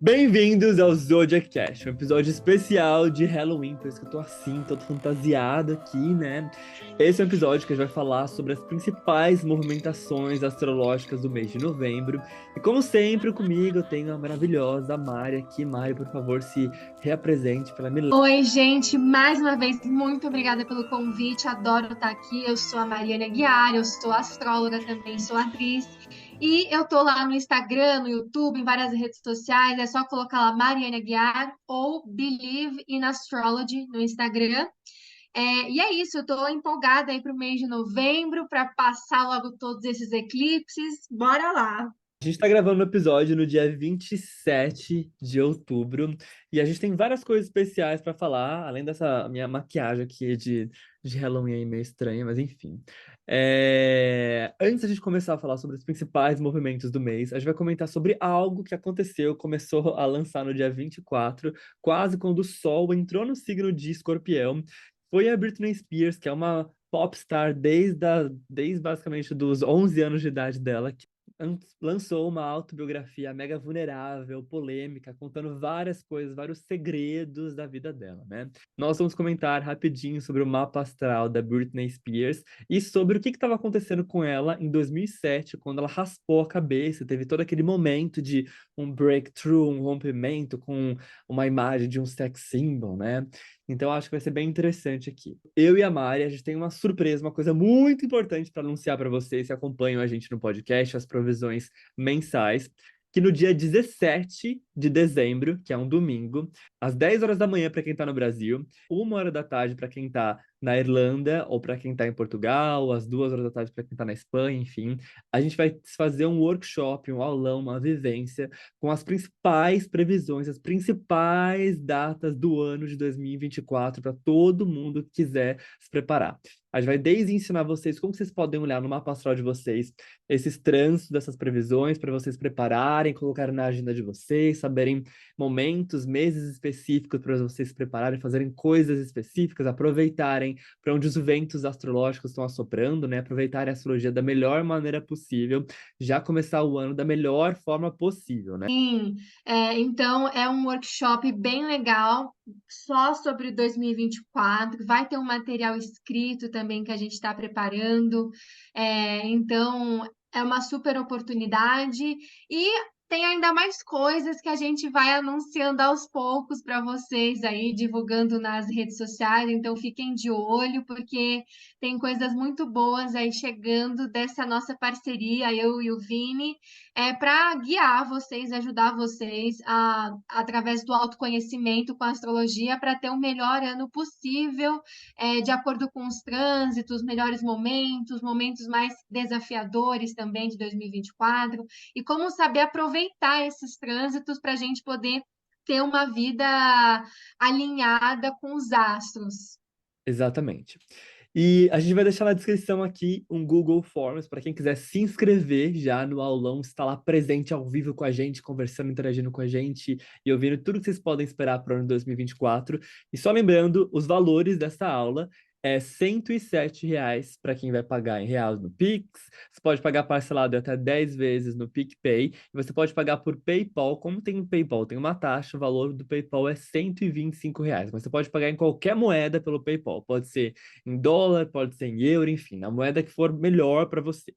Bem-vindos ao Zodiac Cast, um episódio especial de Halloween, por isso que eu tô assim, todo fantasiado aqui, né? Esse é um episódio que a gente vai falar sobre as principais movimentações astrológicas do mês de novembro. E como sempre, comigo eu tenho a maravilhosa Mari aqui. Mari, por favor, se reapresente para me. Oi, gente, mais uma vez, muito obrigada pelo convite. Adoro estar aqui. Eu sou a Mariana Aguiar, eu sou astróloga também, sou atriz. E eu tô lá no Instagram, no YouTube, em várias redes sociais. É só colocar lá Mariana Aguiar ou Believe in Astrology no Instagram. E é isso, eu tô empolgada aí pro mês de novembro para passar logo todos esses eclipses. Bora lá! A gente tá gravando o episódio no dia 27 de outubro e a gente tem várias coisas especiais pra falar, além dessa minha maquiagem aqui de Halloween aí meio estranha, mas enfim. Antes da gente começar a falar sobre os principais movimentos do mês, a gente vai comentar sobre algo que aconteceu, começou a lançar no dia 24, quase quando o Sol entrou no signo de Escorpião. Foi a Britney Spears, que é uma popstar desde basicamente dos 11 anos de idade dela, lançou uma autobiografia mega vulnerável, polêmica, contando várias coisas, vários segredos da vida dela, né? Nós vamos comentar rapidinho sobre o mapa astral da Britney Spears e sobre o que estava acontecendo com ela em 2007, quando ela raspou a cabeça, teve todo aquele momento de um breakthrough, um rompimento com uma imagem de um sex symbol, né? Então acho que vai ser bem interessante aqui. Eu e a Mari, a gente tem uma surpresa, uma coisa muito importante para anunciar para vocês que acompanham a gente no podcast, as provisões mensais, que no dia 17 de dezembro, que é um domingo, às 10 horas da manhã para quem está no Brasil, 1 hora da tarde para quem está na Irlanda ou para quem está em Portugal, às 2 horas da tarde para quem está na Espanha, enfim, a gente vai fazer um workshop, um aulão, uma vivência com as principais previsões, as principais datas do ano de 2024 para todo mundo que quiser se preparar. A gente vai desde ensinar vocês como vocês podem olhar no mapa astral de vocês esses trânsitos dessas previsões para vocês prepararem, colocarem na agenda de vocês, saberem momentos, meses específicos para vocês se prepararem, fazerem coisas específicas, aproveitarem para onde os ventos astrológicos estão assoprando, né? Aproveitarem a astrologia da melhor maneira possível, já começar o ano da melhor forma possível, né? Sim, então é um workshop bem legal, só sobre 2024. Vai ter um material escrito também que a gente está preparando. Então é uma super oportunidade e tem ainda mais coisas que a gente vai anunciando aos poucos para vocês aí, divulgando nas redes sociais. Então fiquem de olho, porque tem coisas muito boas aí chegando dessa nossa parceria, eu e o Vini para guiar vocês, ajudar vocês através do autoconhecimento com a astrologia para ter o melhor ano possível, de acordo com os trânsitos, melhores momentos, momentos mais desafiadores também de 2024, e como saber aproveitar esses trânsitos para a gente poder ter uma vida alinhada com os astros. Exatamente. E a gente vai deixar na descrição aqui um Google Forms para quem quiser se inscrever já no aulão, estar lá presente ao vivo com a gente, conversando, interagindo com a gente e ouvindo tudo que vocês podem esperar para o ano 2024. E 24. E só lembrando, os valores dessa aula é R$ 107 para quem vai pagar em reais no Pix. Você pode pagar parcelado até 10 vezes no PicPay. E você pode pagar por PayPal. Como tem um PayPal, tem uma taxa, o valor do PayPal é R$ 125. Mas você pode pagar em qualquer moeda pelo PayPal. Pode ser em dólar, pode ser em euro, enfim, a moeda que for melhor para você.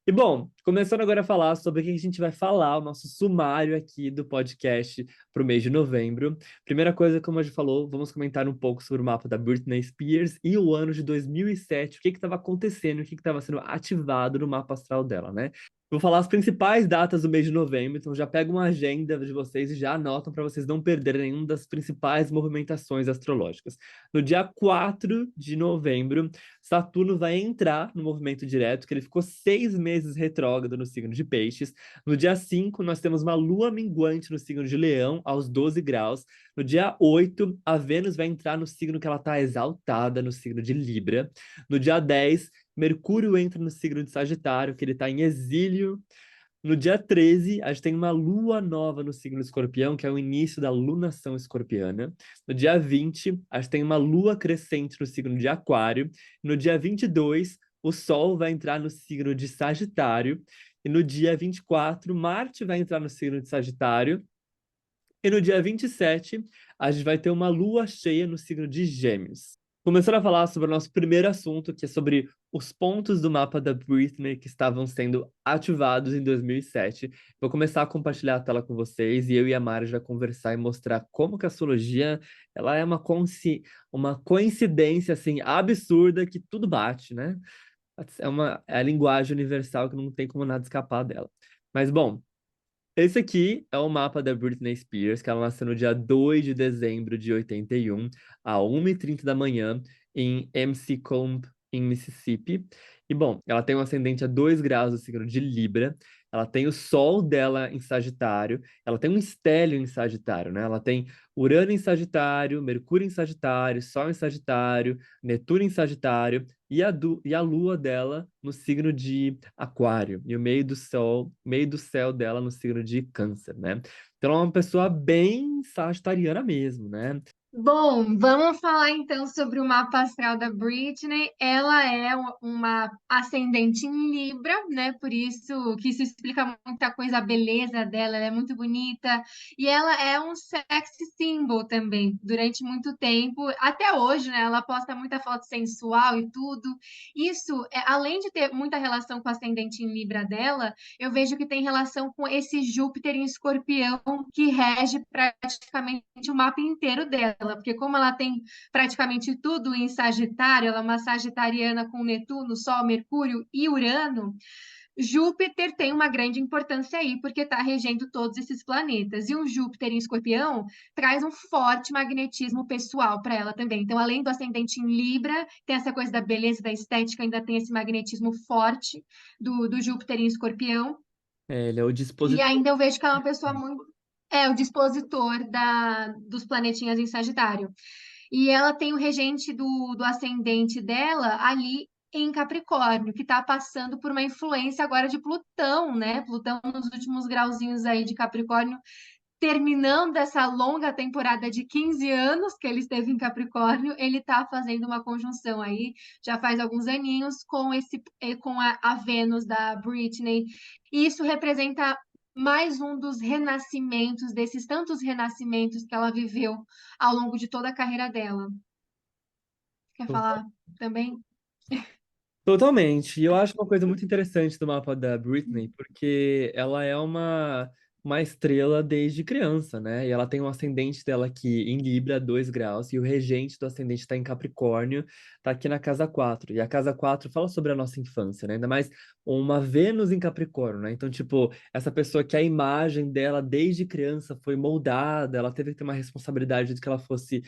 E bom, começando agora a falar sobre o que a gente vai falar, o nosso sumário aqui do podcast para o mês de novembro. Primeira coisa, como a gente falou, vamos comentar um pouco sobre o mapa da Britney Spears e o ano de 2007, o que estava acontecendo, o que estava sendo ativado no mapa astral dela, né? Vou falar as principais datas do mês de novembro, então já pega uma agenda de vocês e já anotam para vocês não perderem nenhuma das principais movimentações astrológicas. No dia 4 de novembro, Saturno vai entrar no movimento direto, que ele ficou 6 meses retrógrado no signo de Peixes. No dia 5, nós temos uma lua minguante no signo de Leão, aos 12 graus. No dia 8, a Vênus vai entrar no signo que ela está exaltada, no signo de Libra. No dia 10, Mercúrio entra no signo de Sagitário, que ele está em exílio. No dia 13, a gente tem uma lua nova no signo de Escorpião, que é o início da lunação escorpiana. No dia 20, a gente tem uma lua crescente no signo de Aquário. No dia 22, o Sol vai entrar no signo de Sagitário. E no dia 24, Marte vai entrar no signo de Sagitário. E no dia 27, a gente vai ter uma lua cheia no signo de Gêmeos. Começando a falar sobre o nosso primeiro assunto, que é sobre os pontos do mapa da Britney que estavam sendo ativados em 2007. Vou começar a compartilhar a tela com vocês e eu e a Mari já conversar e mostrar como que a astrologia, ela é uma coincidência assim absurda que tudo bate, né? É a linguagem universal que não tem como nada escapar dela. Mas bom, esse aqui é o mapa da Britney Spears, que ela nasceu no dia 2 de dezembro de 81, a 1h30 da manhã, em McComb, em Mississippi. E, bom, ela tem um ascendente a 2 graus do signo de Libra, ela tem o Sol dela em Sagitário, ela tem um estélio em Sagitário, né? Ela tem Urano em Sagitário, Mercúrio em Sagitário, Sol em Sagitário, Netuno em Sagitário, e a lua dela no signo de Aquário, e o meio do céu dela no signo de Câncer, né? Então, ela é uma pessoa bem sagitariana mesmo, né? Bom, vamos falar então sobre o mapa astral da Britney. Ela é uma ascendente em Libra, né? Por isso que isso explica muita coisa, a beleza dela, ela é muito bonita. E ela é um sex symbol também, durante muito tempo, até hoje, né? Ela posta muita foto sensual e tudo. Isso, além de ter muita relação com o ascendente em Libra dela, eu vejo que tem relação com esse Júpiter em Escorpião que rege praticamente o mapa inteiro dela, porque como ela tem praticamente tudo em Sagitário, ela é uma sagitariana com Netuno, Sol, Mercúrio e Urano. Júpiter tem uma grande importância aí, porque está regendo todos esses planetas. E um Júpiter em Escorpião traz um forte magnetismo pessoal para ela também. Então, além do ascendente em Libra, tem essa coisa da beleza, da estética, ainda tem esse magnetismo forte do Júpiter em Escorpião. É, ele é o E dispositor. ainda eu vejo que ela é uma pessoa muito. É, o dispositor dos planetinhas em Sagitário. E ela tem o regente do ascendente dela ali em Capricórnio, que está passando por uma influência agora de Plutão, né? Plutão nos últimos grauzinhos aí de Capricórnio, terminando essa longa temporada de 15 anos que ele esteve em Capricórnio, ele está fazendo uma conjunção aí, já faz alguns aninhos, com a Vênus da Britney. E isso representa mais um dos renascimentos, desses tantos renascimentos que ela viveu ao longo de toda a carreira dela. Quer falar também? Totalmente. E eu acho uma coisa muito interessante do mapa da Britney, porque ela é uma estrela desde criança, né? E ela tem um ascendente dela aqui em Libra, 2 graus, e o regente do ascendente está em Capricórnio, tá aqui na casa 4. E a casa 4 fala sobre a nossa infância, né? Ainda mais uma Vênus em Capricórnio, né? Então, tipo, essa pessoa que a imagem dela desde criança foi moldada, ela teve que ter uma responsabilidade de que ela fosse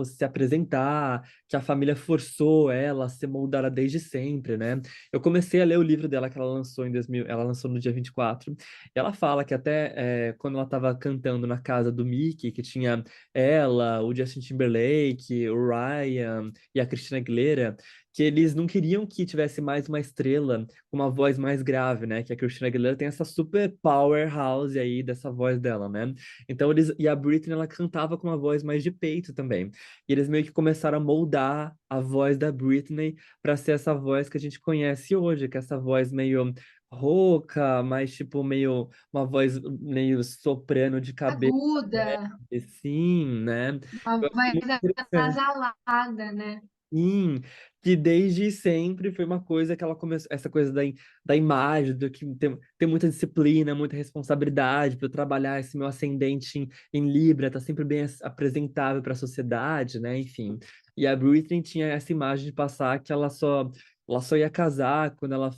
se apresentar, que a família forçou ela a ser moldada desde sempre, né? Eu comecei a ler o livro dela que ela lançou em 2000, ela lançou no dia 24, e ela fala que até quando ela estava cantando na casa do Mickey, que tinha ela, o Justin Timberlake, o Ryan e a Christina Aguilera, que eles não queriam que tivesse mais uma estrela com uma voz mais grave, né? Que a Christina Aguilera tem essa super powerhouse aí dessa voz dela, né? Então e a Britney ela cantava com uma voz mais de peito também. E eles meio que começaram a moldar a voz da Britney para ser essa voz que a gente conhece hoje, que é essa voz meio rouca, mais tipo meio uma voz meio soprano de cabelo, Aguda, assim, né? uma Eu acho voz muito interessante. anasalada, né? Sim, que desde sempre foi uma coisa que ela começou, essa coisa da imagem, do que tem muita disciplina, muita responsabilidade para trabalhar esse meu ascendente em Libra, tá sempre bem apresentável para a sociedade, né? Enfim. E a Britney tinha essa imagem de passar que ela só ia casar quando ela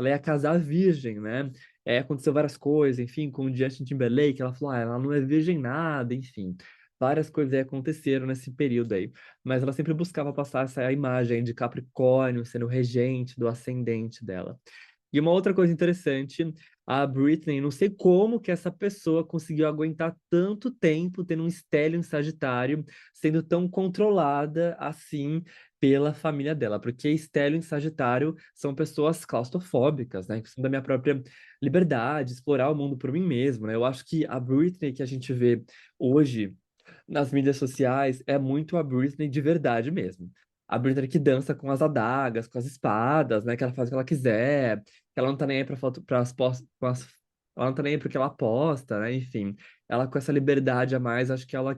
ia casar virgem, né? Aconteceu várias coisas, enfim, com o Justin Timberlake, ela falou, ela não é virgem nada, enfim. Várias coisas aí aconteceram nesse período aí, mas ela sempre buscava passar essa imagem de Capricórnio sendo o regente do ascendente dela. E uma outra coisa interessante, a Britney, não sei como que essa pessoa conseguiu aguentar tanto tempo tendo um estélio em Sagitário, sendo tão controlada assim pela família dela, porque estélio em Sagitário são pessoas claustrofóbicas, né, que são da minha própria liberdade, explorar o mundo por mim mesmo, né? Eu acho que a Britney que a gente vê hoje nas mídias sociais é muito a Britney de verdade mesmo. A Britney que dança com as adagas, com as espadas, né? Que ela faz o que ela quiser, que ela não tá nem aí pra foto, com as ela não tá nem aí porque ela aposta, né? Enfim, ela com essa liberdade a mais, acho que ela,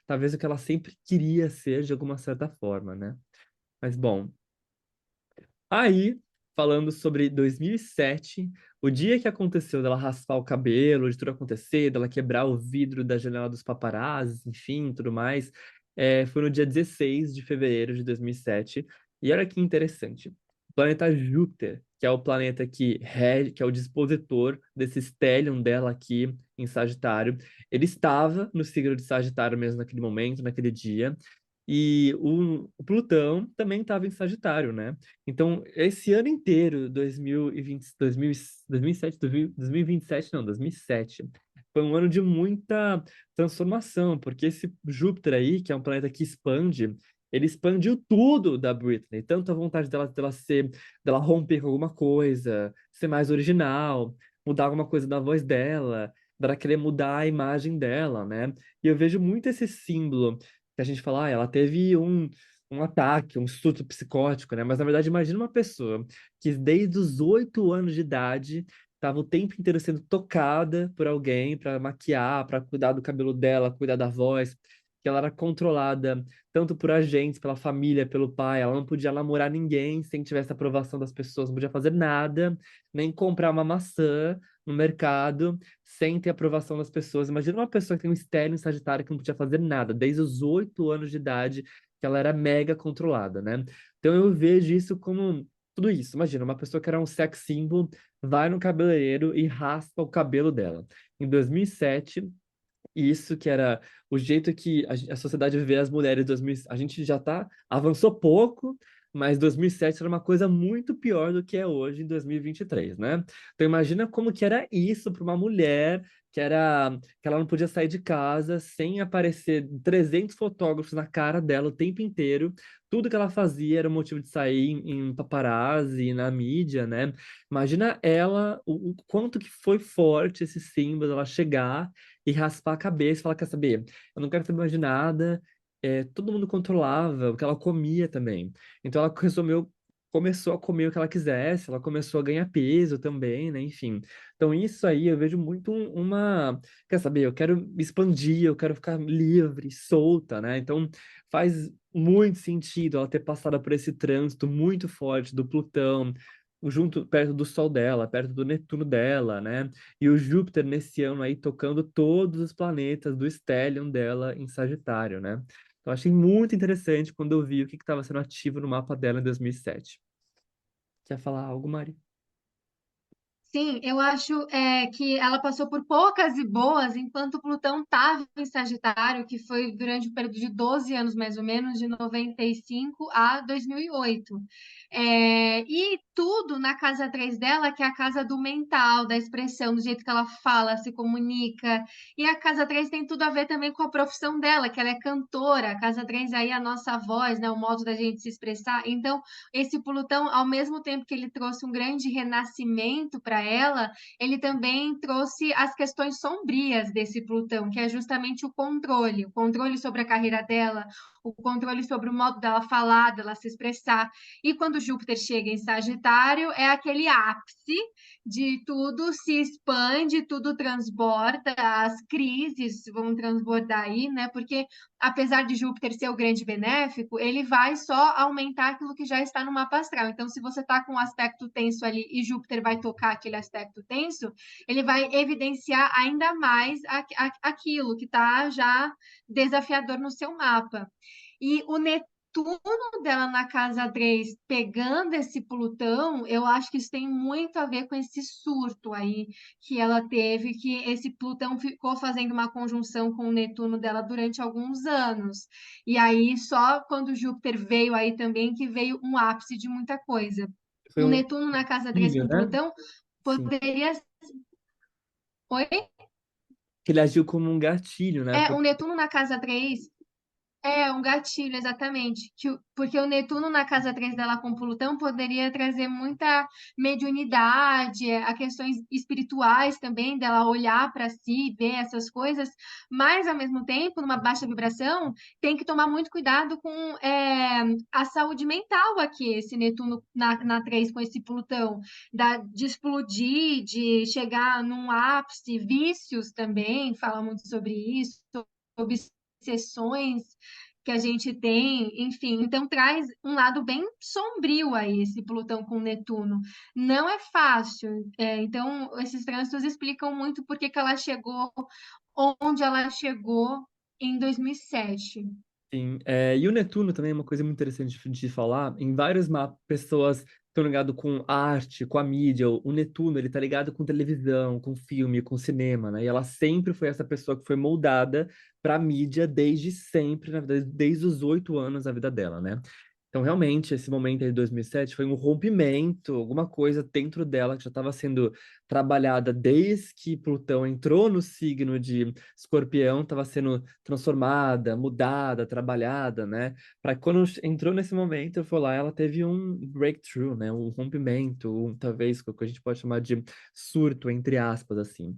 talvez o que ela sempre queria ser de alguma certa forma, né? Mas bom, aí, falando sobre 2007, o dia que aconteceu dela raspar o cabelo, de tudo acontecer, dela quebrar o vidro da janela dos paparazzis, enfim, tudo mais, foi no dia 16 de fevereiro de 2007. E olha que interessante. O planeta Júpiter, que é o planeta que é o dispositor desse stellium dela aqui em Sagitário, ele estava no signo de Sagitário mesmo naquele momento, naquele dia. E o Plutão também estava em Sagitário, né? Então, esse ano inteiro, 2020, 2000, 2007, 2027, não, 2007, foi um ano de muita transformação, porque esse Júpiter aí, que é um planeta que expande, ele expandiu tudo da Britney, tanto a vontade dela romper com alguma coisa, ser mais original, mudar alguma coisa da voz dela querer mudar a imagem dela, né? E eu vejo muito esse símbolo que a gente fala, ela teve um ataque, um surto psicótico, né? Mas na verdade, imagina uma pessoa que desde os 8 anos de idade estava o tempo inteiro sendo tocada por alguém para maquiar, para cuidar do cabelo dela, cuidar da voz, que ela era controlada tanto por agentes, pela família, pelo pai, ela não podia namorar ninguém sem que tivesse aprovação das pessoas, não podia fazer nada, nem comprar uma maçã no mercado sem ter aprovação das pessoas. Imagina uma pessoa que tem um estéreo em Sagitário que não podia fazer nada desde os 8 anos de idade que ela era mega controlada, né? Então eu vejo isso como tudo isso. Imagina, uma pessoa que era um sex symbol vai no cabeleireiro e raspa o cabelo dela. Em 2007, isso que era o jeito que a sociedade vê as mulheres em 2000, a gente já avançou pouco, mas 2007 era uma coisa muito pior do que é hoje em 2023, né? Então imagina como que era isso para uma mulher que ela não podia sair de casa sem aparecer 300 fotógrafos na cara dela o tempo inteiro. Tudo que ela fazia era motivo de sair em paparazzi, na mídia, né? Imagina ela, o quanto que foi forte esse símbolo, ela chegar e raspar a cabeça e falar, quer saber? Eu não quero saber mais de nada. Todo mundo controlava o que ela comia também. Então ela começou a comer o que ela quisesse, ela começou a ganhar peso também, né? Enfim. Então isso aí eu vejo muito quer saber? Eu quero me expandir, eu quero ficar livre, solta, né? Então faz muito sentido ela ter passado por esse trânsito muito forte do Plutão, junto perto do Sol dela, perto do Netuno dela, né? E o Júpiter nesse ano aí tocando todos os planetas do stellium dela em Sagitário, né? Então achei muito interessante quando eu vi o que estava sendo ativo no mapa dela em 2007. Quer falar algo, Mari? Sim, eu acho que ela passou por poucas e boas enquanto Plutão estava em Sagitário, que foi durante o período de 12 anos, mais ou menos, de 95 a 2008. E tudo na casa 3 dela, que é a casa do mental, da expressão, do jeito que ela fala, se comunica. E a casa 3 tem tudo a ver também com a profissão dela, que ela é cantora. A casa 3 aí é a nossa voz, né, o modo da gente se expressar. Então, esse Plutão, ao mesmo tempo que ele trouxe um grande renascimento para ela, ele também trouxe as questões sombrias desse Plutão, que é justamente o controle sobre a carreira dela, o controle sobre o modo dela falar, dela se expressar. E quando Júpiter chega em Sagitário, é aquele ápice de tudo se expande, tudo transborda, as crises vão transbordar aí, né? Porque apesar de Júpiter ser o grande benéfico, ele vai só aumentar aquilo que já está no mapa astral. Então, se você está com um aspecto tenso ali e Júpiter vai tocar aquele aspecto tenso, ele vai evidenciar ainda mais aquilo que está já desafiador no seu mapa. E o Netuno dela na casa 3 pegando esse Plutão, eu acho que isso tem muito a ver com esse surto aí que ela teve, que esse Plutão ficou fazendo uma conjunção com o Netuno dela durante alguns anos. E aí, só quando Júpiter veio aí também, que veio um ápice de muita coisa. Foi Um um Netuno na casa 3 filho, com né? Plutão Sim. poderia. Oi? Que ele agiu como um gatilho, né? Um Netuno na casa 3. É, um gatilho, exatamente. Porque o Netuno na casa 3 dela com Plutão poderia trazer muita mediunidade, a questões espirituais também, dela olhar para si, ver essas coisas, mas ao mesmo tempo, numa baixa vibração, tem que tomar muito cuidado com a saúde mental aqui, esse Netuno na 3 com esse Plutão, de explodir, de chegar num ápice, vícios também, fala muito sobre isso, obsessões que a gente tem, enfim, então traz um lado bem sombrio aí, esse Plutão com Netuno. Não é fácil, então esses trânsitos explicam muito por que que ela chegou onde ela chegou em 2007. Sim, e o Netuno também é uma coisa muito interessante de falar. Em vários mapas, pessoas estão ligadas com arte, com a mídia. O Netuno, ele tá ligado com televisão, com filme, com cinema, né? E ela sempre foi essa pessoa que foi moldada para a mídia desde sempre, na verdade, desde os 8 anos da vida dela, né? Então, realmente, esse momento aí de 2007 foi um rompimento, alguma coisa dentro dela que já estava sendo trabalhada desde que Plutão entrou no signo de Escorpião, estava sendo transformada, mudada, trabalhada, né? Para quando entrou nesse momento, foi lá, ela teve um breakthrough, né? Um rompimento, talvez o que a gente pode chamar de surto, entre aspas, assim.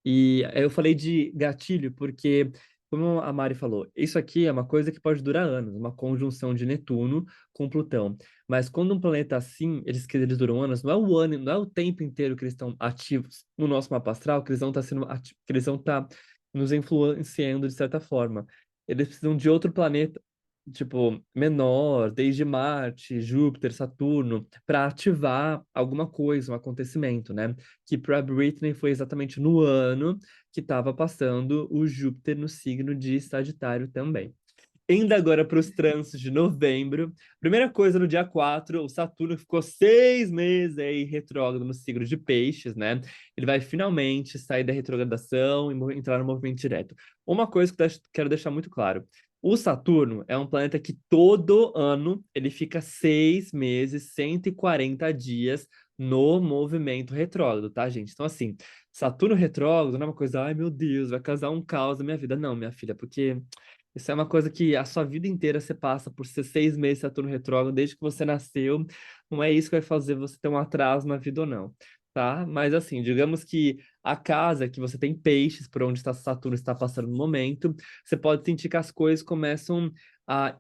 E eu falei de gatilho porque, como a Mari falou, isso aqui é uma coisa que pode durar anos, uma conjunção de Netuno com Plutão. Mas quando um planeta assim, eles duram anos, não é o ano, não é o tempo inteiro que eles estão ativos no nosso mapa astral, que eles vão estar sendo que eles vão estar nos influenciando de certa forma. Eles precisam de outro planeta, tipo, menor, desde Marte, Júpiter, Saturno, para ativar alguma coisa, um acontecimento, né? Que para Britney foi exatamente no ano que estava passando o Júpiter no signo de Sagitário também. Indo agora para os trânsitos de novembro. Primeira coisa, no dia 4, o Saturno ficou 6 meses aí retrógrado no signo de Peixes, né? Ele vai finalmente sair da retrogradação e entrar no movimento direto. Uma coisa que eu quero deixar muito claro. O Saturno é um planeta que todo ano ele fica 6 meses, 140 dias no movimento retrógrado, tá, gente? Então, assim, Saturno retrógrado não é uma coisa, ai meu Deus, vai causar um caos na minha vida. Não, minha filha, porque isso é uma coisa que a sua vida inteira você passa por ser 6 meses Saturno retrógrado, desde que você nasceu. Não é isso que vai fazer você ter um atraso na vida ou não, tá? Mas assim, digamos que a casa que você tem peixes, por onde está Saturno está passando no momento, você pode sentir que as coisas começam a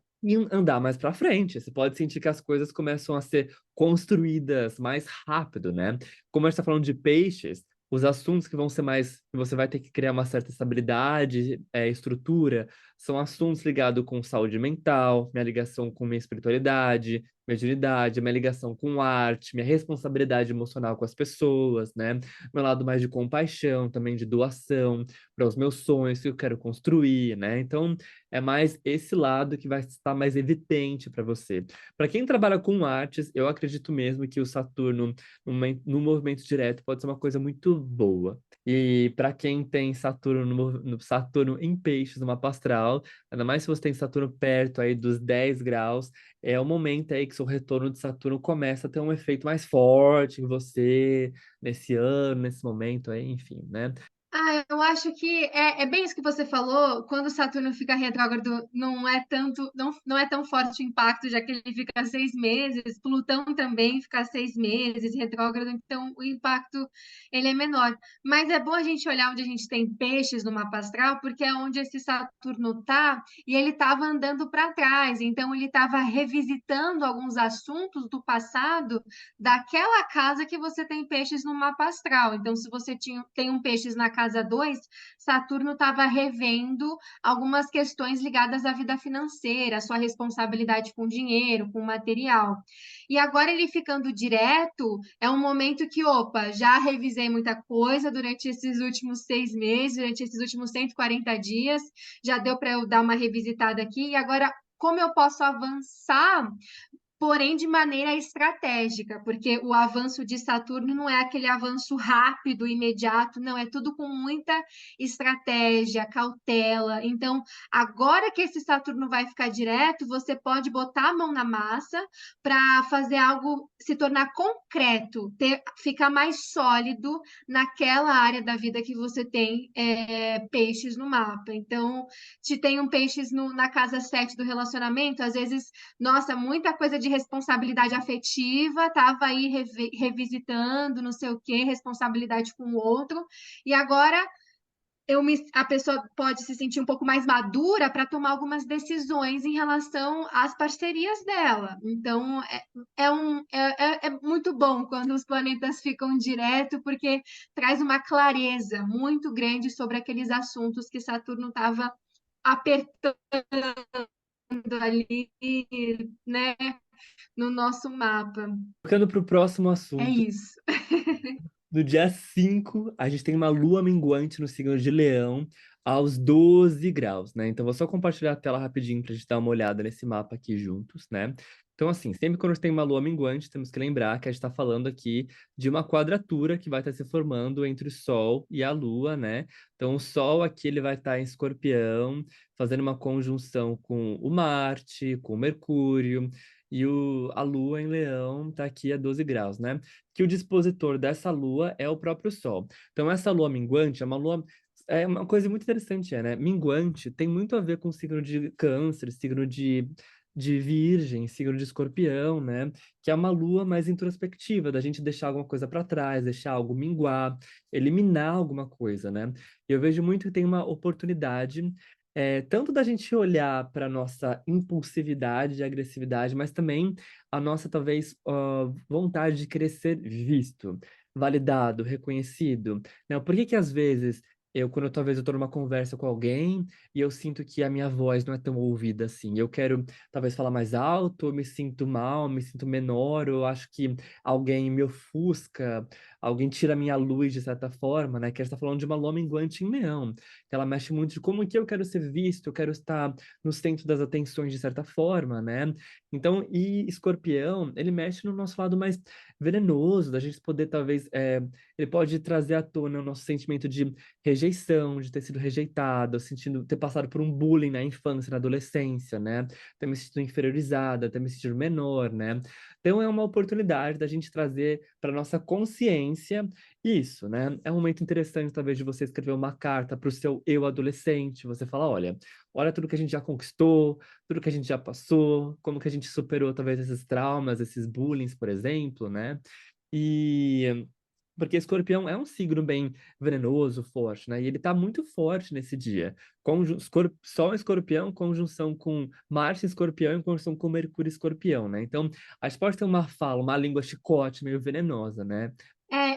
andar mais para frente. Você pode sentir que as coisas começam a ser construídas mais rápido, né? Como a gente está falando de peixes, os assuntos que vão ser mais, que você vai ter que criar uma certa estabilidade, estrutura, são assuntos ligados com saúde mental, minha ligação com minha espiritualidade, mediunidade, minha ligação com arte, minha responsabilidade emocional com as pessoas, né? Meu lado mais de compaixão, também de doação para os meus sonhos que eu quero construir, né? Então, é mais esse lado que vai estar mais evidente para você. Para quem trabalha com artes, eu acredito mesmo que o Saturno no movimento direto pode ser uma coisa muito boa. E para quem tem Saturno no Saturno em Peixes no mapa astral, ainda mais se você tem Saturno perto aí dos 10 graus, é o momento aí que seu retorno de Saturno começa a ter um efeito mais forte em você, nesse ano, nesse momento aí, enfim, né? Ah, eu acho que é bem isso que você falou. Quando Saturno fica retrógrado, não é tanto, não é tão forte o impacto, já que ele fica 6 meses. Plutão também fica 6 meses retrógrado, então o impacto ele é menor. Mas é bom a gente olhar onde a gente tem peixes no mapa astral, porque é onde esse Saturno tá, e ele estava andando para trás. Então ele estava revisitando alguns assuntos do passado daquela casa que você tem peixes no mapa astral. Então, se você tem um peixes na casa 2, Saturno estava revendo algumas questões ligadas à vida financeira, à sua responsabilidade com dinheiro, com material. E agora ele ficando direto, é um momento que, opa, já revisei muita coisa durante esses últimos 6 meses, durante esses últimos 140 dias, já deu para eu dar uma revisitada aqui, e agora como eu posso avançar porém de maneira estratégica, porque o avanço de Saturno não é aquele avanço rápido, imediato, não, é tudo com muita estratégia, cautela. Então, agora que esse Saturno vai ficar direto, você pode botar a mão na massa para fazer algo se tornar concreto, ficar mais sólido naquela área da vida que você tem peixes no mapa. Então, se tem um peixes na casa 7 do relacionamento, às vezes, nossa, muita coisa de responsabilidade afetiva, estava aí revisitando, não sei o quê, responsabilidade com o outro, e agora a pessoa pode se sentir um pouco mais madura para tomar algumas decisões em relação às parcerias dela. Então, é muito bom quando os planetas ficam direto, porque traz uma clareza muito grande sobre aqueles assuntos que Saturno estava apertando ali, né, no nosso mapa. Ficando para o próximo É assunto. isso. No dia 5, a gente tem uma lua minguante no signo de Leão, aos 12 graus, né? Então, vou só compartilhar a tela rapidinho para a gente dar uma olhada nesse mapa aqui juntos, né? Então, assim, sempre quando a gente tem uma lua minguante, temos que lembrar que a gente está falando aqui de uma quadratura que vai estar se formando entre o Sol e a Lua, né? Então, o Sol aqui ele vai estar em Escorpião, fazendo uma conjunção com o Marte, com o Mercúrio, e a Lua em Leão está aqui a 12 graus, né? Que o dispositor dessa lua é o próprio Sol. Então, essa lua minguante é uma lua. É uma coisa muito interessante, né? Minguante tem muito a ver com o signo de Câncer, signo de Virgem, signo de Escorpião, né? Que é uma lua mais introspectiva, da gente deixar alguma coisa para trás, deixar algo minguar, eliminar alguma coisa, né? E eu vejo muito que tem uma oportunidade tanto da gente olhar para nossa impulsividade e agressividade, mas também a nossa, talvez, vontade de querer ser visto, validado, reconhecido, né? Por que que às vezes quando talvez eu tô numa conversa com alguém e eu sinto que a minha voz não é tão ouvida assim, eu quero talvez falar mais alto, eu me sinto mal, me sinto menor, ou eu acho que alguém me ofusca, alguém tira a minha luz de certa forma, né? Que a gente tá falando de uma lua minguante em Leão, que ela mexe muito de como que eu quero ser visto, eu quero estar no centro das atenções de certa forma, né? Então, e Escorpião, ele mexe no nosso lado mais venenoso, da gente poder, talvez, ele pode trazer à tona o nosso sentimento de rejeição, de ter sido rejeitado, sentindo, ter passado por um bullying na infância, na adolescência, né? Ter me sentido inferiorizada, ter me sentido menor, né? Então, é uma oportunidade da gente trazer para nossa consciência isso, né? É um momento interessante, talvez, de você escrever uma carta para o seu eu adolescente. Você fala, olha tudo que a gente já conquistou, tudo que a gente já passou, como que a gente superou talvez esses traumas, esses bullying, por exemplo, né? E porque Escorpião é um signo bem venenoso, forte, né? E ele tá muito forte nesse dia. Sol em Escorpião, conjunção com Marte em Escorpião e conjunção com Mercúrio em Escorpião, né? Então, a gente pode ter uma fala, uma língua chicote meio venenosa, né?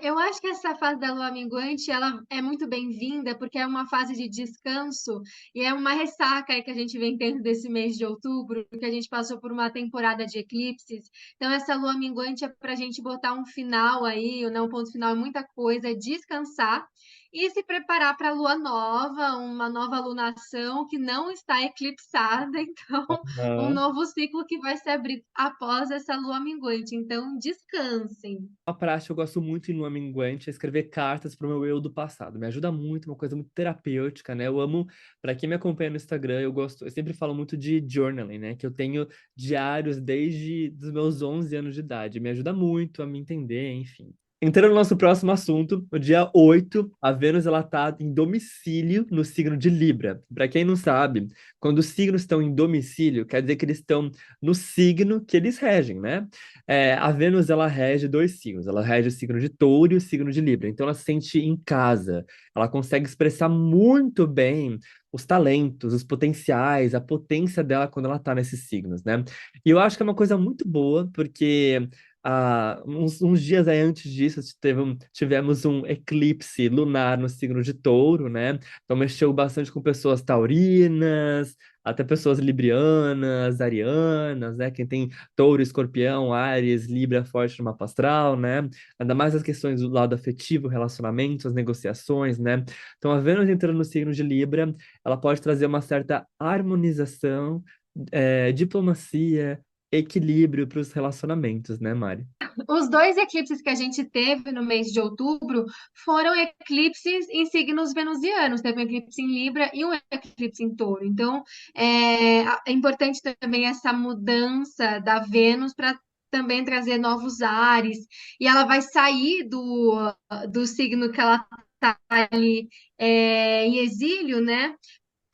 Eu acho que essa fase da lua minguante, ela é muito bem-vinda, porque é uma fase de descanso e é uma ressaca aí que a gente vem tendo desse mês de outubro, que a gente passou por uma temporada de eclipses. Então, essa lua minguante é para a gente botar um final aí, né, um ponto final é muita coisa, é descansar e se preparar para a lua nova, uma nova lunação que não está eclipsada, então, um Aham. novo ciclo que vai se abrir após essa lua minguante. Então, descansem. Uma prática que eu gosto muito em lua minguante é escrever cartas para o meu eu do passado. Me ajuda muito, uma coisa muito terapêutica, né? Eu amo, para quem me acompanha no Instagram, eu sempre falo muito de journaling, né? Que eu tenho diários desde os meus 11 anos de idade. Me ajuda muito a me entender, enfim. Entrando no nosso próximo assunto, no dia 8, a Vênus ela tá em domicílio no signo de Libra. Para quem não sabe, quando os signos estão em domicílio, quer dizer que eles estão no signo que eles regem, né? A Vênus, ela rege dois signos. Ela rege o signo de Touro e o signo de Libra. Então, ela se sente em casa. Ela consegue expressar muito bem os talentos, os potenciais, a potência dela quando ela tá nesses signos, né? E eu acho que é uma coisa muito boa, porque uns dias aí antes disso, tivemos um eclipse lunar no signo de Touro, né? Então, mexeu bastante com pessoas taurinas, até pessoas librianas, arianas, né? Quem tem Touro, Escorpião, Áries, Libra forte no mapa astral, né? Ainda mais as questões do lado afetivo, relacionamentos, as negociações, né? Então, a Vênus entrando no signo de Libra, ela pode trazer uma certa harmonização, diplomacia, equilíbrio para os relacionamentos, né, Mari? Os dois eclipses que a gente teve no mês de outubro foram eclipses em signos venusianos. Teve um eclipse em Libra e um eclipse em Touro. Então, é importante também essa mudança da Vênus para também trazer novos ares. E ela vai sair do signo que ela está ali em exílio, né?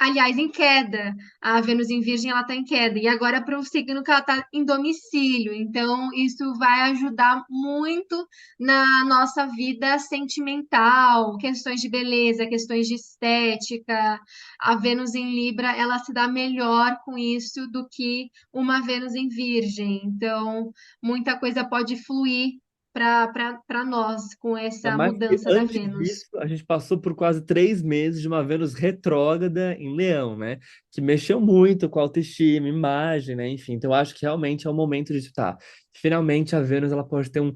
Aliás, em queda. A Vênus em Virgem ela está em queda. E agora para o signo que ela está em domicílio. Então, isso vai ajudar muito na nossa vida sentimental, questões de beleza, questões de estética. A Vênus em Libra, ela se dá melhor com isso do que uma Vênus em Virgem. Então, muita coisa pode fluir para nós com Ainda essa mais que mudança da antes Vênus. disso, a gente passou por quase 3 meses de uma Vênus retrógrada em Leão, né? Que mexeu muito com a autoestima, imagem, né? Enfim, então eu acho que realmente é o momento de, tá, finalmente a Vênus ela pode ter um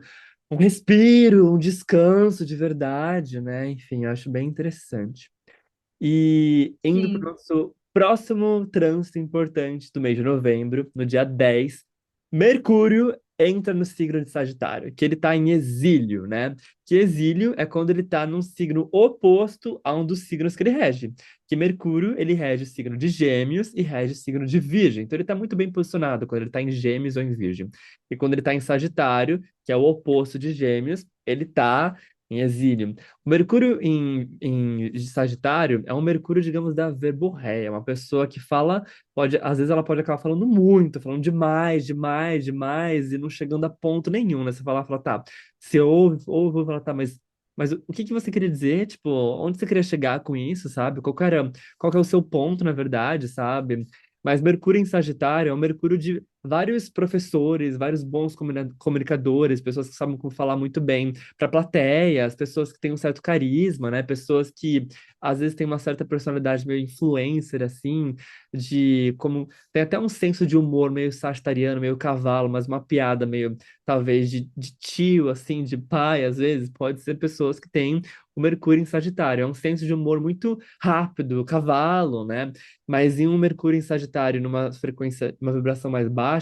respiro, um descanso de verdade, né? Enfim, eu acho bem interessante. E indo para o Sim, nosso próximo trânsito importante do mês de novembro, no dia 10, Mercúrio entra no signo de Sagitário, que ele está em exílio, né? Que exílio é quando ele está num signo oposto a um dos signos que ele rege. Que Mercúrio, ele rege o signo de Gêmeos e rege o signo de Virgem. Então ele está muito bem posicionado quando ele está em Gêmeos ou em Virgem. E quando ele está em Sagitário, que é o oposto de Gêmeos, ele está em exílio. O Mercúrio em Sagitário é um Mercúrio, digamos, da verborréia, uma pessoa que fala, às vezes ela pode acabar falando muito, falando demais, demais, demais, e não chegando a ponto nenhum, né? Você fala, tá, você ouve, fala, tá, mas o que que você queria dizer? Tipo, onde você queria chegar com isso, sabe? Qual que é o seu ponto, na verdade, sabe? Mas Mercúrio em Sagitário é um Mercúrio de vários professores, vários bons comunicadores, pessoas que sabem como falar muito bem para a plateia, as pessoas que têm um certo carisma, né? Pessoas que às vezes têm uma certa personalidade meio influencer, assim, de como tem até um senso de humor meio sagitariano, meio cavalo, mas uma piada meio talvez de tio, assim, de pai, às vezes, pode ser pessoas que têm o Mercúrio em Sagitário. É um senso de humor muito rápido, cavalo, né? Mas em um Mercúrio em Sagitário, numa frequência, uma vibração mais baixa,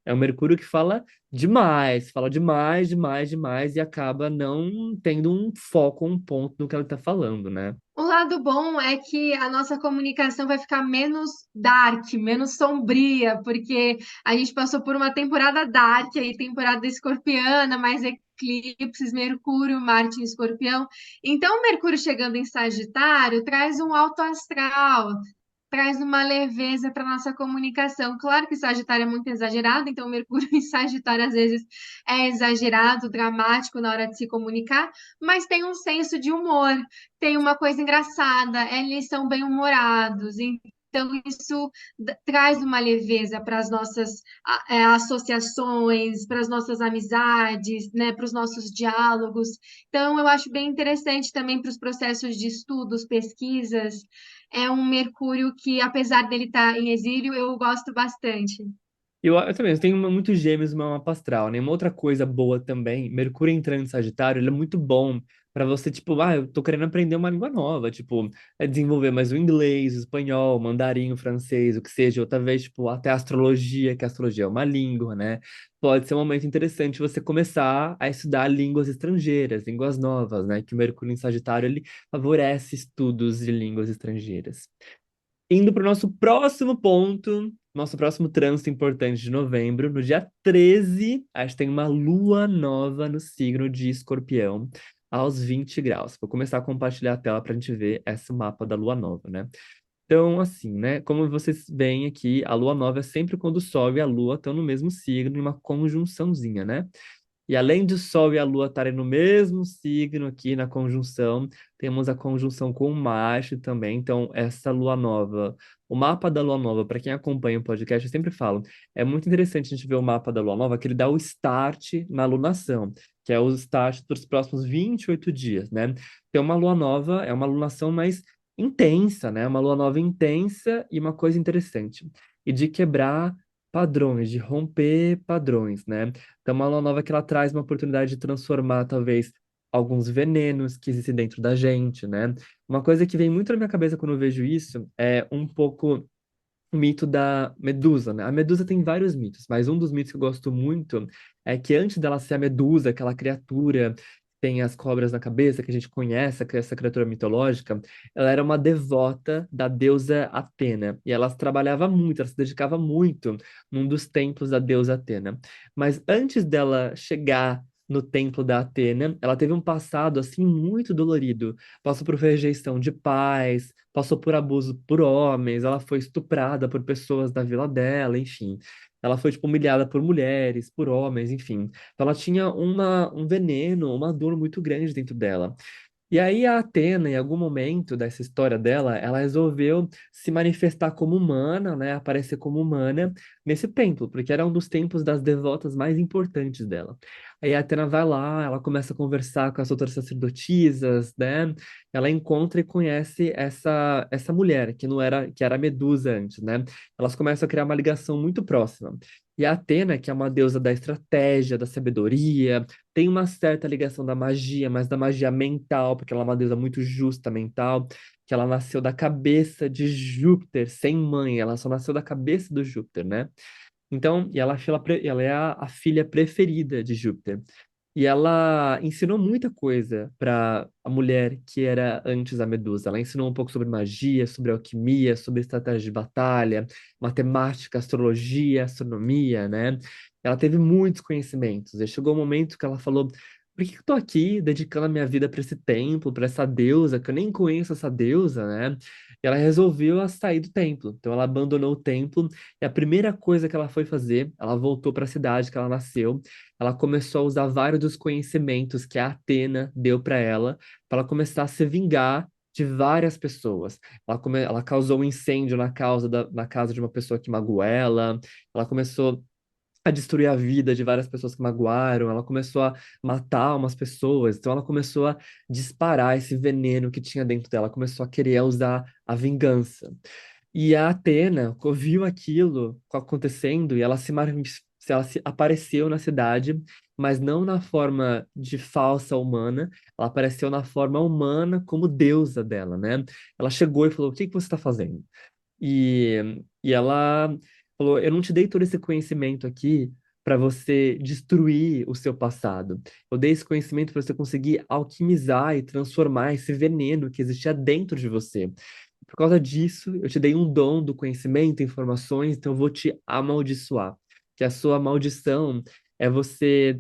é um Mercúrio que fala demais, demais, demais, e acaba não tendo um foco, um ponto no que ela está falando, né? o lado bom é que a nossa comunicação vai ficar menos dark, menos sombria, porque a gente passou por uma temporada dark, aí temporada escorpiana, mais eclipses, Mercúrio, Marte em Escorpião. Então, o Mercúrio chegando em Sagitário traz um alto astral, traz uma leveza para nossa comunicação. Claro que Sagitário é muito exagerado, então Mercúrio em Sagitário às vezes é exagerado, dramático na hora de se comunicar, mas tem um senso de humor, tem uma coisa engraçada, eles são bem-humorados. Então, isso traz uma leveza para as nossas associações, para as nossas amizades, né, para os nossos diálogos. Então, eu acho bem interessante também para os processos de estudos, pesquisas. É um Mercúrio que, apesar dele estar em exílio, eu gosto bastante. Eu também, eu tenho muitos gêmeos no meu mapa astral, né? Uma outra coisa boa também, Mercúrio entrando em Sagitário, ele é muito bom para você, tipo, eu tô querendo aprender uma língua nova, tipo, desenvolver mais o inglês, o espanhol, o mandarim, o francês, o que seja, ou talvez, tipo, até a astrologia, que a astrologia é uma língua, né? Pode ser um momento interessante você começar a estudar línguas estrangeiras, línguas novas, né? Que o Mercúrio em Sagitário, ele favorece estudos de línguas estrangeiras. Indo para o nosso próximo ponto, nosso próximo trânsito importante de novembro, no dia 13, a gente tem uma lua nova no signo de Escorpião, aos 20 graus. Vou começar a compartilhar a tela para a gente ver esse mapa da lua nova, né? Então, assim, né? Como vocês veem aqui, a lua nova é sempre quando o Sol e a Lua estão no mesmo signo, em uma conjunçãozinha, né? E além do Sol e a Lua estarem no mesmo signo aqui na conjunção, temos a conjunção com Marte também. Então, essa Lua nova, o mapa da Lua nova, para quem acompanha o podcast, eu sempre falo, é muito interessante a gente ver o mapa da Lua nova, que ele dá o start na lunação, que é o start para os próximos 28 dias, né? Então, uma Lua nova é uma lunação mais intensa, né? Uma Lua nova intensa e uma coisa interessante. E de quebrar padrões, de romper padrões, né? Então, uma lua nova que ela traz uma oportunidade de transformar, talvez, alguns venenos que existem dentro da gente, né? Uma coisa que vem muito na minha cabeça quando eu vejo isso é um pouco o mito da Medusa, né? A Medusa tem vários mitos, mas um dos mitos que eu gosto muito é que antes dela ser a Medusa, aquela criatura que tem as cobras na cabeça, que a gente conhece, essa criatura mitológica, ela era uma devota da deusa Atena. E ela trabalhava muito, ela se dedicava muito num dos templos da deusa Atena. Mas antes dela chegar no templo da Atena, ela teve um passado assim muito dolorido. Passou por rejeição de pais, passou por abuso por homens, ela foi estuprada por pessoas da vila dela, enfim. Ela foi, tipo, humilhada por mulheres, por homens, enfim. Então ela tinha um veneno, uma dor muito grande dentro dela. E aí a Atena, em algum momento dessa história dela, ela resolveu se manifestar como humana, né, aparecer como humana nesse templo, porque era um dos templos das devotas mais importantes dela. Aí a Atena vai lá, ela começa a conversar com as outras sacerdotisas, né? Ela encontra e conhece essa mulher que não era que era a Medusa antes, né? Elas começam a criar uma ligação muito próxima. E a Atena, que é uma deusa da estratégia, da sabedoria, tem uma certa ligação da magia, mas da magia mental, porque ela é uma deusa muito justa mental, que ela nasceu da cabeça de Júpiter, sem mãe, ela só nasceu da cabeça do Júpiter, né? Então, e ela, ela é a filha preferida de Júpiter. E ela ensinou muita coisa para a mulher que era antes a Medusa. Ela ensinou um pouco sobre magia, sobre alquimia, sobre estratégia de batalha, matemática, astrologia, astronomia, né? Ela teve muitos conhecimentos. E chegou um momento que ela falou: por que que eu tô aqui dedicando a minha vida para esse templo, para essa deusa, que eu nem conheço essa deusa, né? E ela resolveu sair do templo. Então ela abandonou o templo e a primeira coisa que ela foi fazer, ela voltou para a cidade que ela nasceu. Ela começou a usar vários dos conhecimentos que a Atena deu para ela começar a se vingar de várias pessoas. Ela causou um incêndio na casa de uma pessoa que magoou ela. Ela começou a destruir a vida de várias pessoas que magoaram. Ela começou a matar umas pessoas. Então ela começou a disparar esse veneno que tinha dentro dela. Ela começou a querer usar a vingança. E a Atena viu aquilo acontecendo e ela se apareceu na cidade, mas não na forma de falsa humana, ela apareceu na forma humana como deusa dela, né? Ela chegou e falou: o que que você está fazendo? E ela falou: eu não te dei todo esse conhecimento aqui para você destruir o seu passado. Eu dei esse conhecimento para você conseguir alquimizar e transformar esse veneno que existia dentro de você. Por causa disso, eu te dei um dom do conhecimento, informações, então eu vou te amaldiçoar. Que a sua maldição é você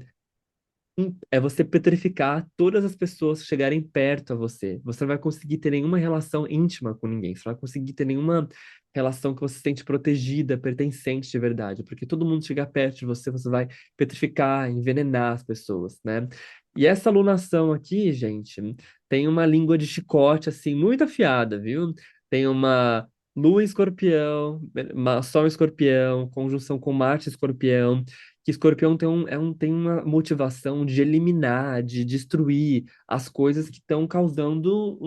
é você petrificar todas as pessoas que chegarem perto a você. Você não vai conseguir ter nenhuma relação íntima com ninguém. Você não vai conseguir ter nenhuma relação que você se sente protegida, pertencente de verdade. Porque todo mundo chegar perto de você, você vai petrificar, envenenar as pessoas, né? E essa alunação aqui, gente, tem uma língua de chicote, assim, muito afiada, viu? Tem uma Lua em Escorpião, Sol em Escorpião, conjunção com Marte em Escorpião, que Escorpião tem uma motivação de eliminar, de destruir as coisas que estão causando